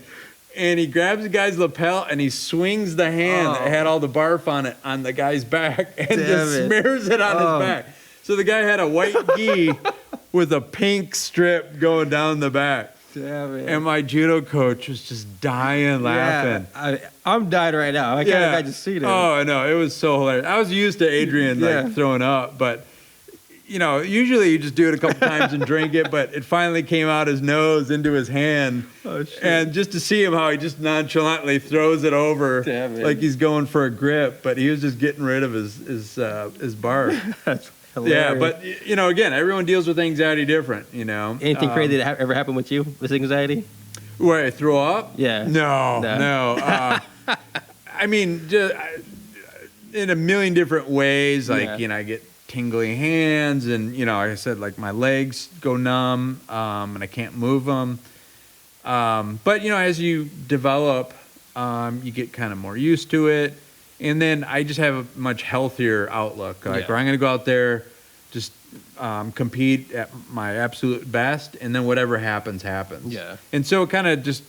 and he grabs the guy's lapel and he swings the hand that had all the barf on it on the guy's back and just smears it on his back. So the guy had a white gi with a pink strip going down the back. Damn it. And my judo coach was just dying laughing. I'm dying right now. I can't imagine seeing it. Oh, I know. It was so hilarious. I was used to Adrian like throwing up, but you know, usually you just do it a couple times and drink it, but it finally came out his nose into his hand. Oh, shit. And just to see him how he just nonchalantly throws it over like he's going for a grip, but he was just getting rid of his bar. That's hilarious. Yeah, but you know, again, everyone deals with anxiety different, you know. Anything crazy that ever happened with you with anxiety? Where I throw up? Yeah. No. I mean, just, in a million different ways, like, you know, I get tingly hands and, you know, like I said, like my legs go numb and I can't move them. But, you know, as you develop, you get kind of more used to it. And then I just have a much healthier outlook. Like, where I'm going to go out there, just compete at my absolute best, and then whatever happens, happens. Yeah. And so it kind of just,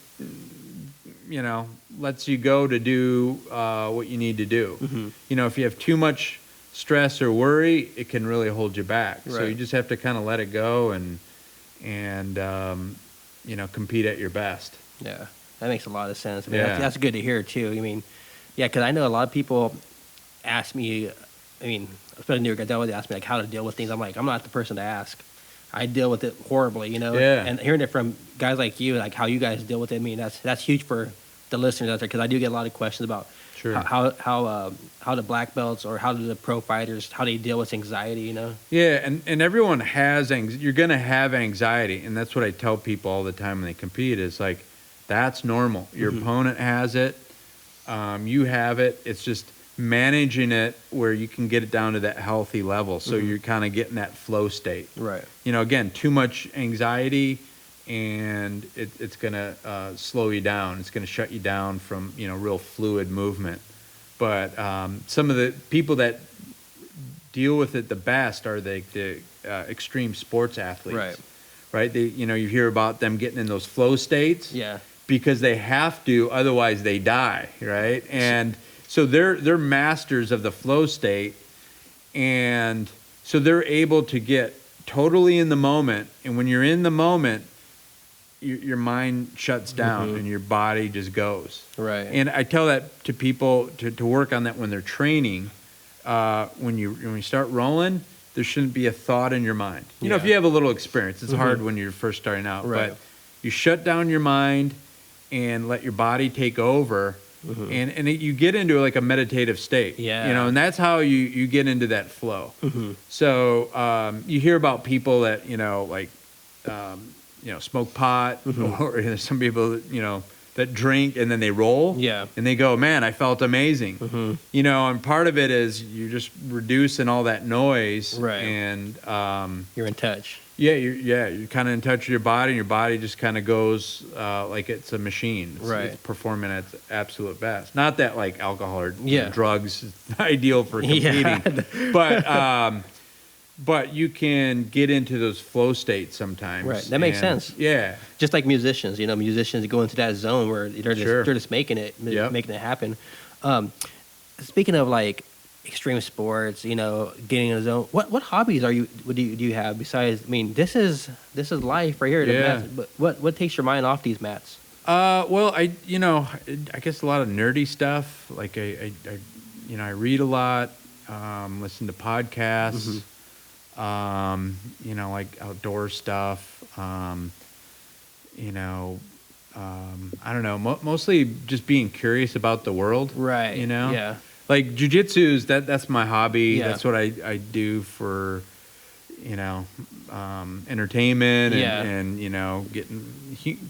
you know, lets you go to do what you need to do. Mm-hmm. You know, if you have too much stress or worry, it can really hold you back. Right. So you just have to kind of let it go and you know, compete at your best. Yeah, that makes a lot of sense. I mean, that's good to hear too. I mean, yeah, because I know a lot of people ask me, I mean, especially newer guys, they ask me like how to deal with things. I'm like, I'm not the person to ask. I deal with it horribly, you know. Yeah. And hearing it from guys like you, like how you guys deal with it, I mean, that's huge for the listeners out there, because I do get a lot of questions about how the black belts or how do the pro fighters, how they deal with anxiety, you know. Yeah, and everyone has you're gonna have anxiety, and that's what I tell people all the time when they compete. Is like, that's normal. Your opponent has it, you have it. It's just managing it where you can get it down to that healthy level, so you're kind of getting that flow state. Right. You know, again, too much anxiety, and it's going to slow you down. It's going to shut you down from, you know, real fluid movement. But some of the people that deal with it the best are the extreme sports athletes. Right? They, you know, you hear about them getting in those flow states. Yeah. Because they have to, otherwise they die, right? And so they're masters of the flow state, and so they're able to get totally in the moment. And when you're in the moment, your mind shuts down and your body just goes. Right. And I tell that to people to work on that when they're training. When you start rolling, there shouldn't be a thought in your mind. You know, if you have a little experience, it's hard when you're first starting out. Right. But you shut down your mind and let your body take over. And you get into like a meditative state. Yeah. You know, and that's how you get into that flow. So you hear about people that, you know, like, you know, smoke pot, or you know, some people that, you know, that drink and then they roll. Yeah. And they go, man, I felt amazing. You know, and part of it is you're just reducing all that noise. Right. And you're in touch. Yeah, you're kind of in touch with your body, and your body just kind of goes like it's a machine. It's performing at its absolute best. Not that like alcohol or drugs is ideal for competing, but you can get into those flow states sometimes. Right, that makes sense. Yeah, just like musicians, you know, musicians go into that zone where they're just making it happen. Speaking of like extreme sports, you know, getting in a zone. What hobbies do you have besides? I mean, this is life right here. Mats, but what takes your mind off these mats? Well, I guess a lot of nerdy stuff. Like I read a lot, listen to podcasts. You know, like outdoor stuff. You know, I don't know. Mostly just being curious about the world. Right. You know. Yeah. Like jujitsu's that's my hobby. Yeah. That's what I do for, you know, entertainment and you know, getting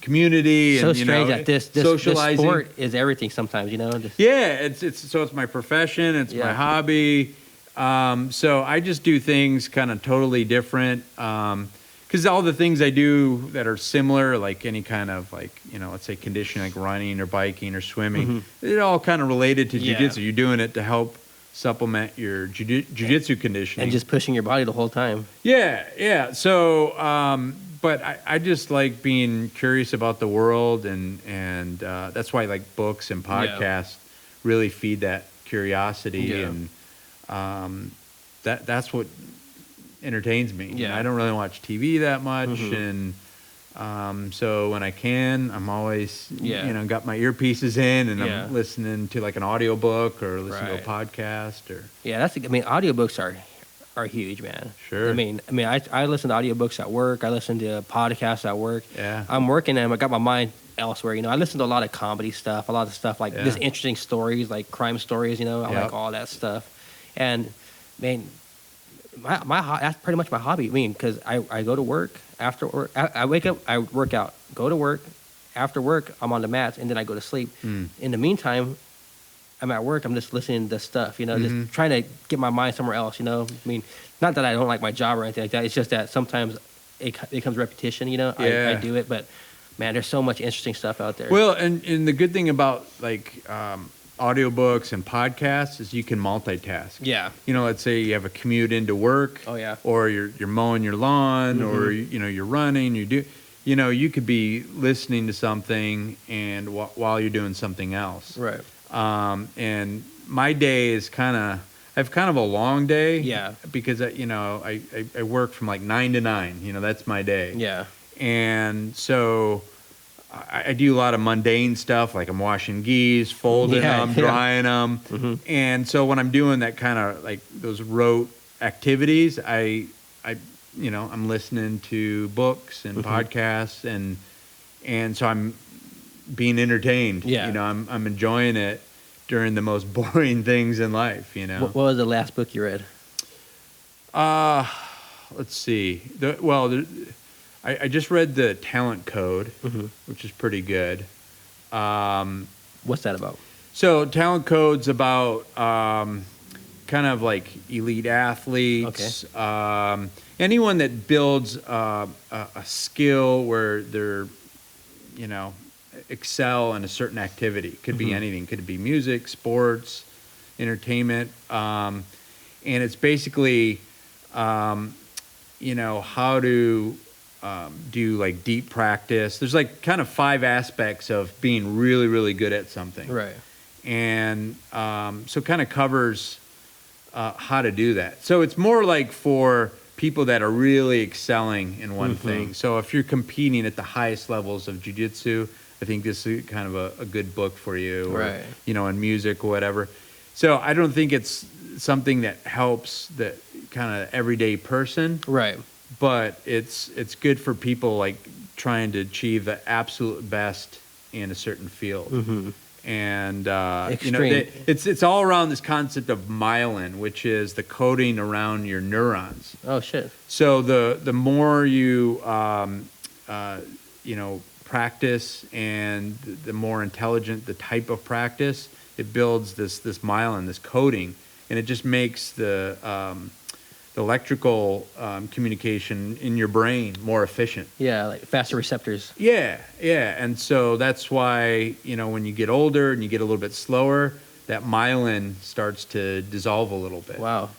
community. So and, you strange know, that this socializing. Sport is everything sometimes, you know. It's my profession. It's my hobby. So I just do things kind of totally different. Because all the things I do that are similar, like any kind of like, you know, let's say conditioning, like running or biking or swimming, they're all kind of related to jiu-jitsu. You're doing it to help supplement your jiu-jitsu conditioning. And just pushing your body the whole time. Yeah. So but I just like being curious about the world, and that's why like books and podcasts really feed that curiosity, and that's what entertains me. Yeah. I don't really watch TV that much, and so when I can, I'm always got my earpieces in, and I'm listening to like an audiobook or listening to a podcast or audiobooks are huge, man. Sure. I listen to audiobooks at work. I listen to podcasts at work. Yeah. I'm working and I got my mind elsewhere. I listen to a lot of comedy stuff, a lot of stuff like just interesting stories, like crime stories. I like all that stuff. And man, that's pretty much my hobby. Because I go to work, after work, I wake up, I work out, go to work, after work, I'm on the mats, and then I go to sleep. In the meantime, I'm at work, I'm just listening to stuff, just trying to get my mind somewhere else, not that I don't like my job or anything like that. It's just that sometimes it becomes repetition, I do it, but man, there's so much interesting stuff out there. Well, and the good thing about like audiobooks and podcasts is you can multitask. Yeah. Let's say you have a commute into work. Oh yeah. Or you're mowing your lawn, or you're running. You could be listening to something and while you're doing something else. Right. And my day is I have kind of a long day. Yeah. Because I work from like 9 to 9. That's my day. Yeah. And so I do a lot of mundane stuff, like I'm washing geese, folding them, drying them. And so when I'm doing that kind of like those rote activities, I'm listening to books and podcasts, and so I'm being entertained. Yeah. I'm enjoying it during the most boring things in life. What was the last book you read? Let's see. I just read The Talent Code, which is pretty good. What's that about? So Talent Code's about kind of like elite athletes, anyone that builds a skill where they're, excel in a certain activity. Could be anything. Could be music, sports, entertainment. And it's basically, how to do like deep practice. There's like kind of 5 aspects of being really, really good at something. Right. And so kind of covers how to do that. So it's more like for people that are really excelling in one thing. So if you're competing at the highest levels of jiu-jitsu, I think this is kind of a good book for you. Right. Or, in music or whatever. So I don't think it's something that helps the kind of everyday person. Right. But it's good for people like trying to achieve the absolute best in a certain field. And it's all around this concept of myelin, which is the coating around your neurons. Oh shit! So the more you practice, and the more intelligent the type of practice, it builds this myelin, this coating, and it just makes the electrical communication in your brain more efficient. Yeah, like faster receptors. Yeah. And so that's why, when you get older and you get a little bit slower, that myelin starts to dissolve a little bit. Wow.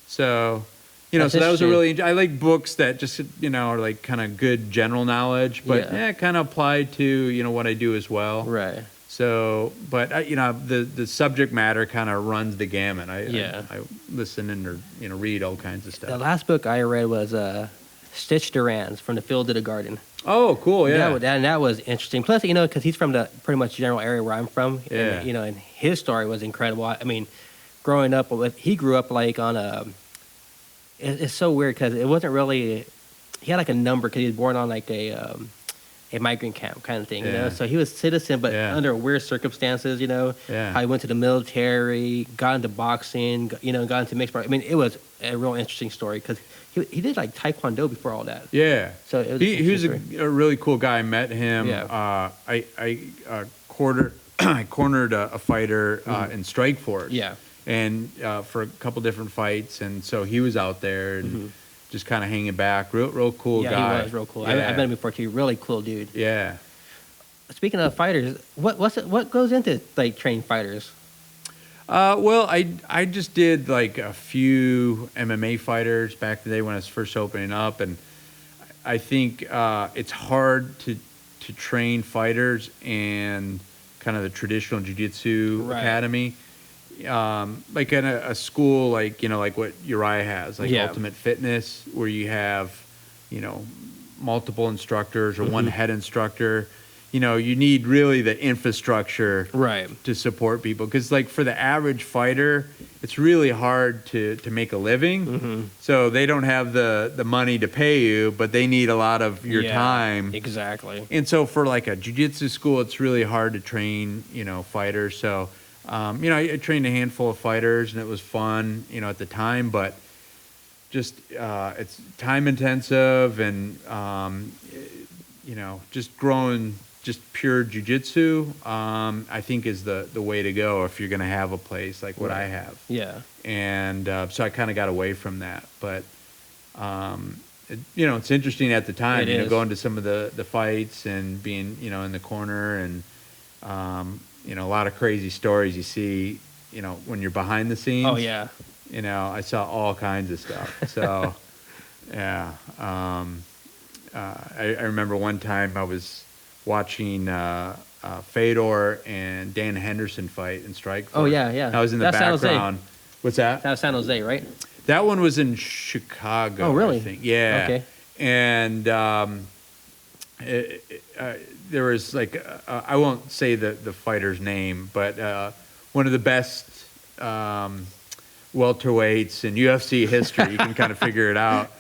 So, That's so that was I like books that just, are like kind of good general knowledge, but kind of apply to, what I do as well. Right. So, but the subject matter kind of runs the gamut. I listen and read all kinds of stuff. The last book I read was Stitch Duran's From the Field to the Garden. Oh, cool! Yeah, that was interesting. Plus, because he's from the pretty much general area where I'm from. Yeah. And, and his story was incredible. I mean, growing up, he grew up like on a. It's so weird because it wasn't really. He had like a number because he was born on like a migrant camp kind of thing, So he was citizen, but under weird circumstances, Yeah. How he went to the military, got into boxing, got into mixed martial. I mean, it was a real interesting story because he did like Taekwondo before all that. Yeah. So it was he was a really cool guy. I met him. Yeah. I cornered a fighter in Strikeforce. Yeah. And for a couple different fights, and so he was out there and just kind of hanging back. Real cool guy. Yeah, he was real cool. Yeah. I met him before too. Really cool dude. Yeah. Speaking of fighters, what goes into like training fighters? Well, I just did like a few MMA fighters back in the day when I was first opening up, and I think it's hard to train fighters and kind of the traditional jiu-jitsu academy. Like in a school like, like what Uriah has, like Ultimate Fitness, where you have, multiple instructors or one head instructor. You need really the infrastructure to support people. Because like for the average fighter, it's really hard to make a living. So they don't have the money to pay you, but they need a lot of your time. Exactly. And so for like a jiu-jitsu school, it's really hard to train, fighters. So, I trained a handful of fighters and it was fun, at the time, but just it's time intensive and, just growing just pure jiu-jitsu, I think is the way to go if you're going to have a place like what I have. Yeah. And so I kind of got away from that. But, it's interesting at the time, going to some of the fights and being, in the corner and, a lot of crazy stories you see, when you're behind the scenes. Oh, yeah. I saw all kinds of stuff. So, yeah. I remember one time I was watching Fedor and Dan Henderson fight in Strikeforce. Oh, yeah. I was in the background. What's that? That was San Jose, right? That one was in Chicago. Oh, really? I think. Yeah. Okay. And there was like, I won't say the fighter's name, but one of the best welterweights in UFC history. You can kind of figure it out.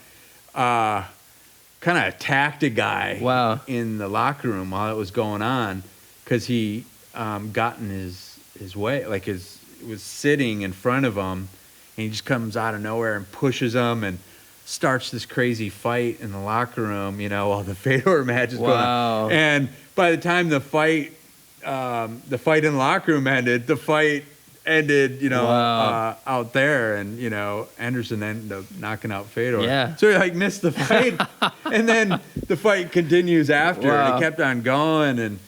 Kind of attacked a guy in the locker room while it was going on because he got in his way, like was sitting in front of him, and he just comes out of nowhere and pushes him and starts this crazy fight in the locker room, while the Fedor match is going on. And by the time the fight in the locker room ended, the fight ended, out there, and Anderson ended up knocking out Fedor. Yeah. So he missed the fight, and then the fight continues after. And it kept on going, and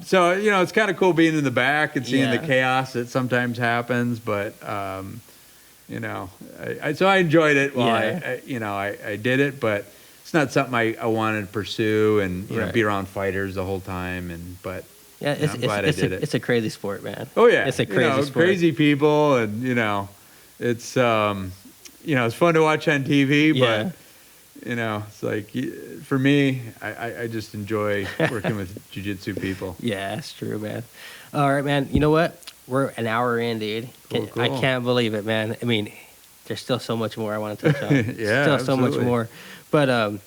so it's kind of cool being in the back and seeing the chaos that sometimes happens. But so I enjoyed it while I did it, but it's not something I wanted to pursue and be around fighters the whole time. But yeah, I'm glad I did it. It's a crazy sport, man. Oh yeah, it's a crazy sport. Crazy people, and it's it's fun to watch on TV, but it's like for me, I just enjoy working with jiu-jitsu people. Yeah, that's true, man. All right, man. You know what? We're an hour in, dude. Cool. I can't believe it, man. I mean, there's still so much more I want to touch on. Yeah, still so much more. But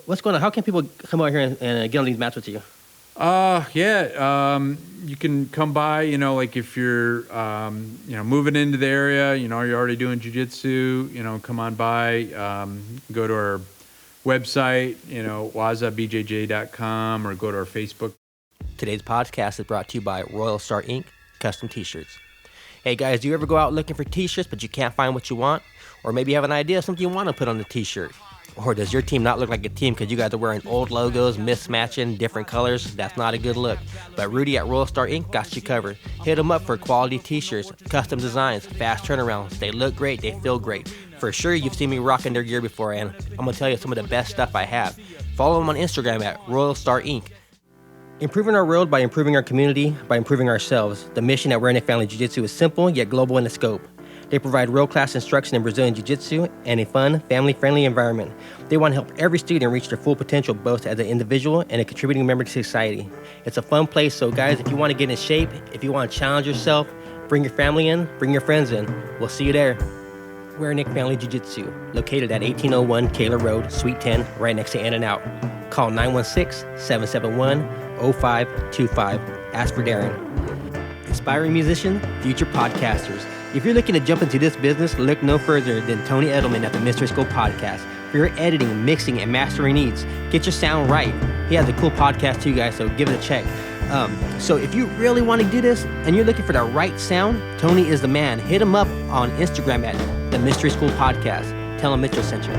what's going on? How can people come out here and get on these mats with you? You can come by, like if you're, moving into the area, you're already doing jiu-jitsu, come on by, go to our website, wazabjj.com, or go to our Facebook. Today's podcast is brought to you by Royal Star Inc. Custom T-shirts. Hey guys, do you ever go out looking for T-shirts but you can't find what you want? Or maybe you have an idea of something you want to put on the T-shirt? Or does your team not look like a team because you guys are wearing old logos, mismatching, different colors? That's not a good look. But Rudy at Royal Star Inc. got you covered. Hit them up for quality T-shirts, custom designs, fast turnarounds. They look great, they feel great. For sure, you've seen me rocking their gear before, and I'm going to tell you some of the best stuff I have. Follow them on Instagram at Royal Star Inc. Improving our world by improving our community, by improving ourselves. The mission at Wernick Family Jiu-Jitsu is simple yet global in the scope. They provide world-class instruction in Brazilian Jiu-Jitsu and a fun, family-friendly environment. They want to help every student reach their full potential both as an individual and a contributing member to society. It's a fun place, so guys, if you want to get in shape, if you want to challenge yourself, bring your family in, bring your friends in. We'll see you there. Wernick Family Jiu-Jitsu, located at 1801 Kaler Road, Suite 10, right next to In-N-Out. Call 916-771-0525. Ask for Darren. Inspiring musician, future podcasters. If you're looking to jump into this business, look no further than Tony Edelman at the Mystery School Podcast. For your editing, mixing, and mastering needs, get your sound right. He has a cool podcast too, guys, so give it a check. So if you really want to do this and you're looking for the right sound, Tony is the man. Hit him up on Instagram at the Mystery School Podcast. Tell him Mitchell sent you.